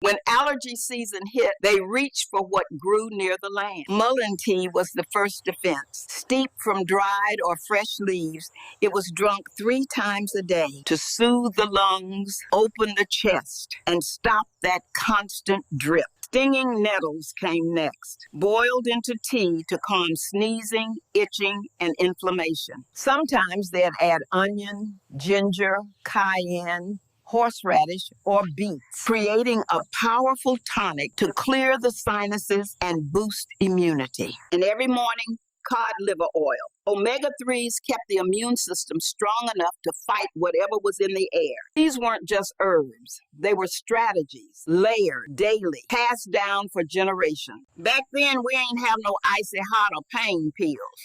When allergy season hit, they reached for what grew near the land. Mullein tea was the first defense. Steeped from dried or fresh leaves, it was drunk 3 times a day to soothe the lungs, open the chest, and stop that constant drip. Stinging nettles came next, boiled into tea to calm sneezing, itching, and inflammation. Sometimes they'd add onion, ginger, cayenne, horseradish, or beets, creating a powerful tonic to clear the sinuses and boost immunity. And every morning, cod liver oil. Omega-3s kept the immune system strong enough to fight whatever was in the air. These weren't just herbs. They were strategies, layered daily, passed down for generations. Back then, we ain't have no icy hot or pain pills.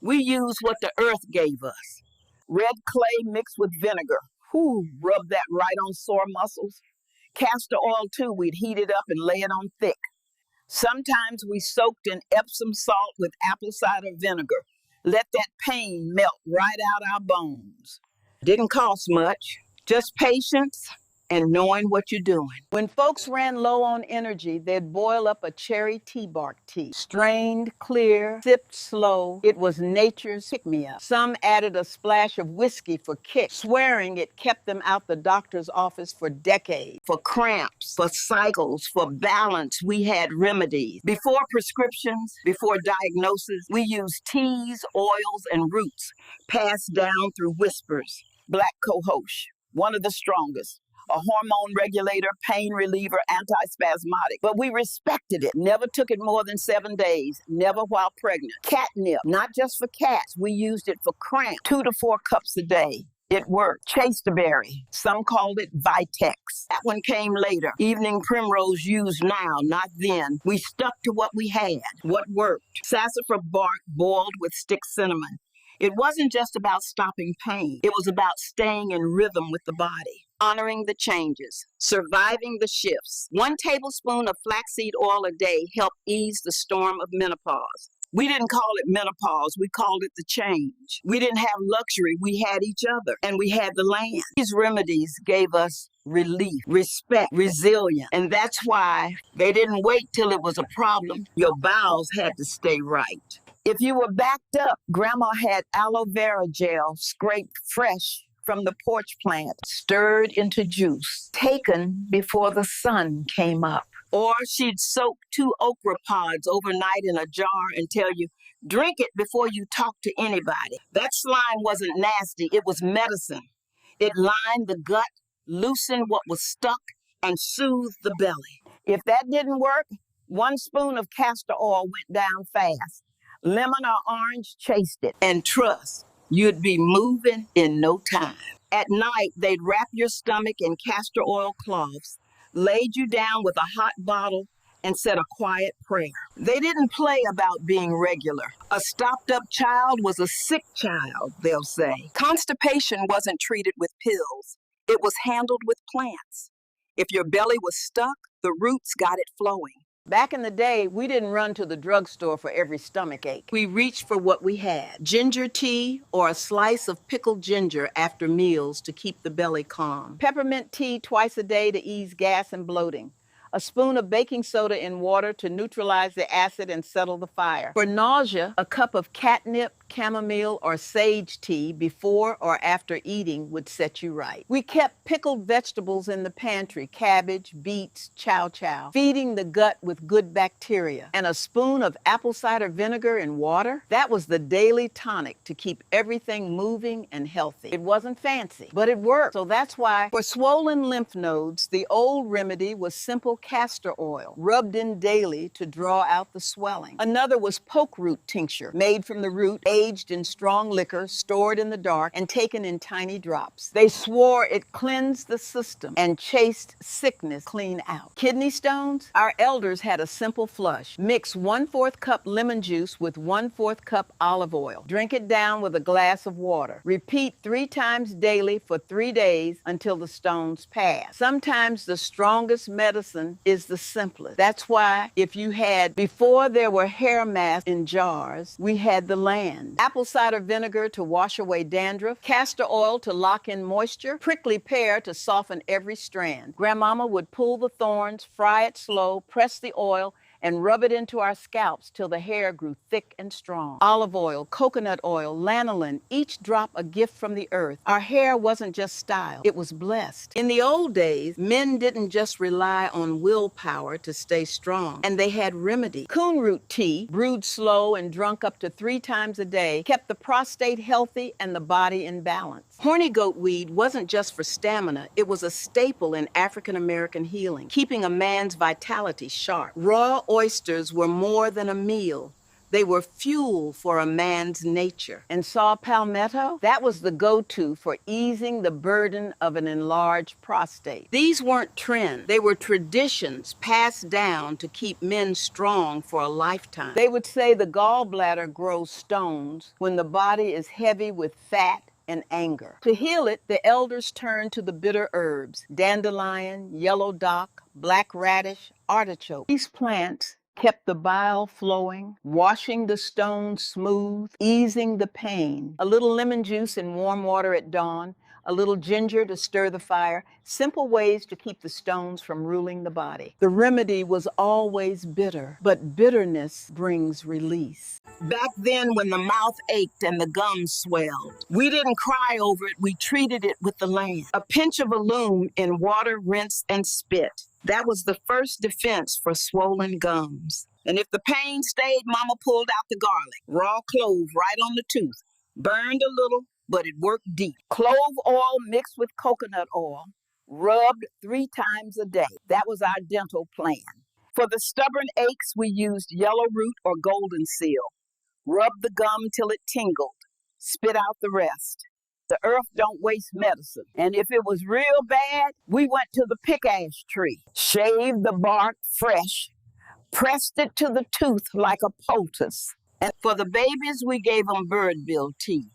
We used what the earth gave us. Red clay mixed with vinegar. Rub that right on sore muscles. Castor oil, too, we'd heat it up and lay it on thick. Sometimes we soaked in Epsom salt with apple cider vinegar. Let that pain melt right out our bones. Didn't cost much, just patience and knowing what you're doing. When folks ran low on energy, they'd boil up a cherry tea bark tea. Strained, clear, sipped slow. It was nature's pick-me-up. Some added a splash of whiskey for kick, swearing it kept them out the doctor's office for decades. For cramps, for cycles, for balance, we had remedies. Before prescriptions, before diagnosis, we used teas, oils, and roots passed down through whispers. Black cohosh, one of the strongest. A hormone regulator, pain reliever, antispasmodic. But we respected it. Never took it more than 7 days. Never while pregnant. Catnip, not just for cats. We used it for cramp. 2 to 4 cups a day. It worked. Chasteberry. Some called it Vitex. That one came later. Evening primrose used now, not then. We stuck to what we had, what worked. Sassafras bark boiled with stick cinnamon. It wasn't just about stopping pain. It was about staying in rhythm with the body. Honoring the changes, surviving the shifts. 1 tablespoon of flaxseed oil a day helped ease the storm of menopause. We didn't call it menopause, we called it the change. We didn't have luxury, we had each other, and we had the land. These remedies gave us relief, respect, resilience, and that's why they didn't wait till it was a problem. Your bowels had to stay right. If you were backed up, Grandma had aloe vera gel scraped fresh from the porch plant, stirred into juice, taken before the sun came up. Or she'd soak 2 okra pods overnight in a jar and tell you, drink it before you talk to anybody. That slime wasn't nasty, it was medicine. It lined the gut, loosened what was stuck, and soothed the belly. If that didn't work, 1 spoon of castor oil went down fast. Lemon or orange chased it. And trust, you'd be moving in no time. At night, they'd wrap your stomach in castor oil cloths, laid you down with a hot bottle, and said a quiet prayer. They didn't play about being regular. A stopped-up child was a sick child, they'll say. Constipation wasn't treated with pills. It was handled with plants. If your belly was stuck, the roots got it flowing. Back in the day, we didn't run to the drugstore for every stomach ache. We reached for what we had. Ginger tea or a slice of pickled ginger after meals to keep the belly calm. Peppermint tea twice a day to ease gas and bloating. A spoon of baking soda in water to neutralize the acid and settle the fire. For nausea, a cup of catnip, chamomile, or sage tea before or after eating would set you right. We kept pickled vegetables in the pantry, cabbage, beets, chow-chow, feeding the gut with good bacteria. And a spoon of apple cider vinegar in water, that was the daily tonic to keep everything moving and healthy. It wasn't fancy, but it worked. So that's why for swollen lymph nodes, the old remedy was simple castor oil, rubbed in daily to draw out the swelling. Another was poke root tincture, made from the root, aged in strong liquor, stored in the dark, and taken in tiny drops. They swore it cleansed the system and chased sickness clean out. Kidney stones? Our elders had a simple flush. Mix 1/4 cup lemon juice with 1/4 cup olive oil. Drink it down with a glass of water. Repeat 3 times daily for 3 days until the stones pass. Sometimes the strongest medicine is the simplest. That's why if you had, before there were hair masks in jars, we had the land. skin. Apple cider vinegar to wash away dandruff, castor oil to lock in moisture, prickly pear to soften every strand. Grandmama would pull the thorns, fry it slow, press the oil, and rub it into our scalps till the hair grew thick and strong. Olive oil, coconut oil, lanolin, each drop a gift from the earth. Our hair wasn't just styled, it was blessed. In the old days, men didn't just rely on willpower to stay strong, and they had remedies. Coon root tea, brewed slow and drunk up to 3 times a day, kept the prostate healthy and the body in balance. Horny goat weed wasn't just for stamina, it was a staple in African American healing, keeping a man's vitality sharp. Raw oysters were more than a meal. They were fuel for a man's nature. And saw palmetto? That was the go-to for easing the burden of an enlarged prostate. These weren't trends. They were traditions passed down to keep men strong for a lifetime. They would say the gallbladder grows stones when the body is heavy with fat and anger. To heal it, the elders turned to the bitter herbs: dandelion, yellow dock, black radish, artichoke. These plants kept the bile flowing, washing the stones smooth, easing the pain. A little lemon juice in warm water at dawn, a little ginger to stir the fire, simple ways to keep the stones from ruling the body. The remedy was always bitter, but bitterness brings release. Back then, when the mouth ached and the gums swelled, we didn't cry over it, we treated it with the land. A pinch of alum in water, rinse, and spit. That was the first defense for swollen gums. And if the pain stayed, Mama pulled out the garlic, raw clove right on the tooth, burned a little, but it worked deep. Clove oil mixed with coconut oil, rubbed 3 times a day. That was our dental plan. For the stubborn aches, we used yellow root or golden seal. Rub the gum till it tingled, spit out the rest. The earth don't waste medicine. And if it was real bad, we went to the pick-ash tree, shaved the bark fresh, pressed it to the tooth like a poultice. And for the babies, we gave them birdbill tea,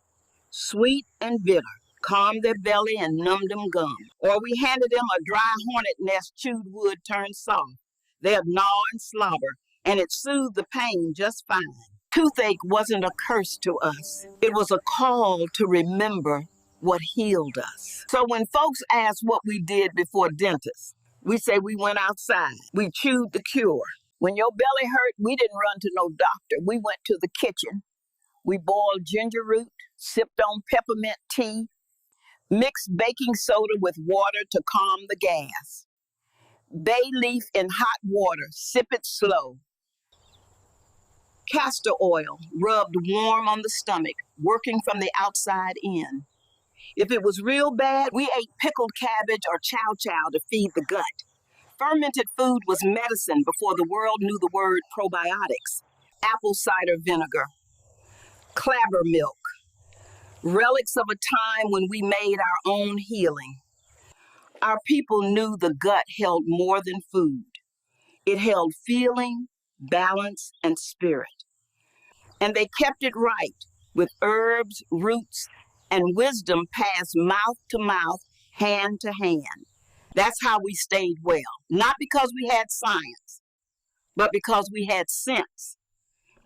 sweet and bitter, calmed their belly and numbed them gum. Or we handed them a dry hornet nest chewed wood turned soft. They'd gnaw and slobber, and it soothed the pain just fine. Toothache wasn't a curse to us. It was a call to remember what healed us. So when folks ask what we did before dentists, we say we went outside. We chewed the cure. When your belly hurt, we didn't run to no doctor. We went to the kitchen. We boiled ginger root, sipped on peppermint tea, mixed baking soda with water to calm the gas. Bay leaf in hot water, sip it slow. Castor oil, rubbed warm on the stomach, working from the outside in. If it was real bad, we ate pickled cabbage or chow-chow to feed the gut. Fermented food was medicine before the world knew the word probiotics. Apple cider vinegar, clabber milk, relics of a time when we made our own healing. Our people knew the gut held more than food. It held feeling, balance, and spirit. And they kept it right with herbs, roots, and wisdom passed mouth to mouth, hand to hand. That's how we stayed well, not because we had science, but because we had sense,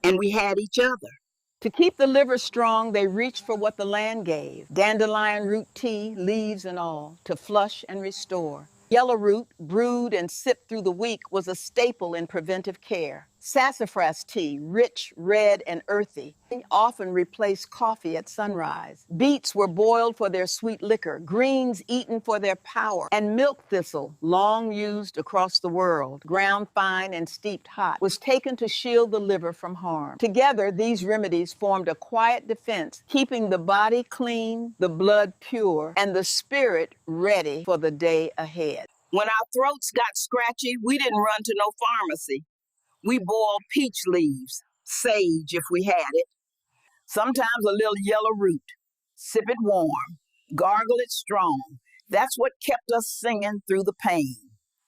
and we had each other. To keep the liver strong, they reached for what the land gave: dandelion root tea, leaves and all, to flush and restore. Yellow root, brewed and sipped through the week, was a staple in preventive care. Sassafras tea, rich, red, and earthy, often replaced coffee at sunrise. Beets were boiled for their sweet liquor, greens eaten for their power, and milk thistle, long used across the world, ground fine and steeped hot, was taken to shield the liver from harm. Together, these remedies formed a quiet defense, keeping the body clean, the blood pure, and the spirit ready for the day ahead. When our throats got scratchy, we didn't run to no pharmacy. We boiled peach leaves, sage if we had it, sometimes a little yellow root. Sip it warm, gargle it strong. That's what kept us singing through the pain.